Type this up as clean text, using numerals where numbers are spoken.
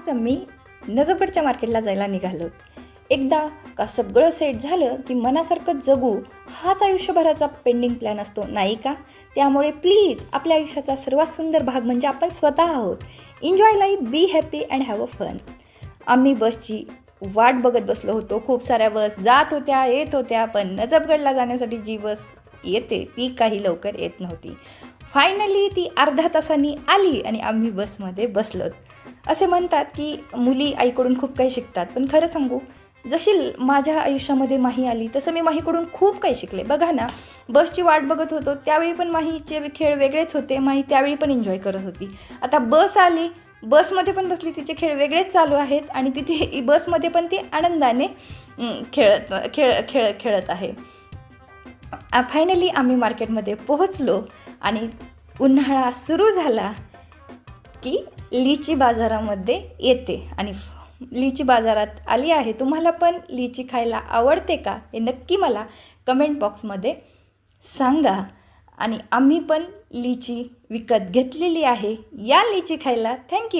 आज आम्ही नजफडच्या मार्केटला जायला निघालो. एकदा का सगळं सेट झालं की मनासारखं जगू हाच आयुष्यभराचा पेंडिंग प्लॅन असतो, नाही का? त्यामुळे प्लीज आपल्या आयुष्याचा सर्वात सुंदर भाग म्हणजे आपण स्वतः आहोत. Enjoy life, be happy and have a fun. आम्ही बसची वाट बघत बसलो होतो. खूप साऱ्या बस जात होत्या, येत होत्या, पण नजफगडला जाण्यासाठी जी बस येते ती काही लवकर येत नव्हती. फायनली ती अर्ध्या तासांनी आली आणि आम्ही बसमध्ये बसलोत. असे म्हणतात की मुली आईकडून खूप काही शिकतात, पण खरं सांगू, जशी माझ्या आयुष्यामध्ये माही आली तसं मी माहीकडून खूप काही शिकले. बघा ना, बसची वाट बघत होतो त्यावेळी पण माहीचे खेळ वेगळेच होते. माही त्यावेळी पण एन्जॉय करत होती. आता बस आली, बसमध्ये पण बसली, तिचे खेळ वेगळेच चालू आहेत आणि तिथे बसमध्ये पण ती आनंदाने खेळत आहे. फायनली आम्ही मार्केटमध्ये पोहोचलो आणि उन्हाळा सुरू झाला की लिची बाजारामध्ये येते आणि लिची बाजारात आली आहे. तुम्हाला पण लिची खायला आवडते का हे नक्की मला कमेंट बॉक्समध्ये सांगा. आणि आम्ही पण लिची विकत घेतलेली आहे. या लिची खायला. थँक्यू.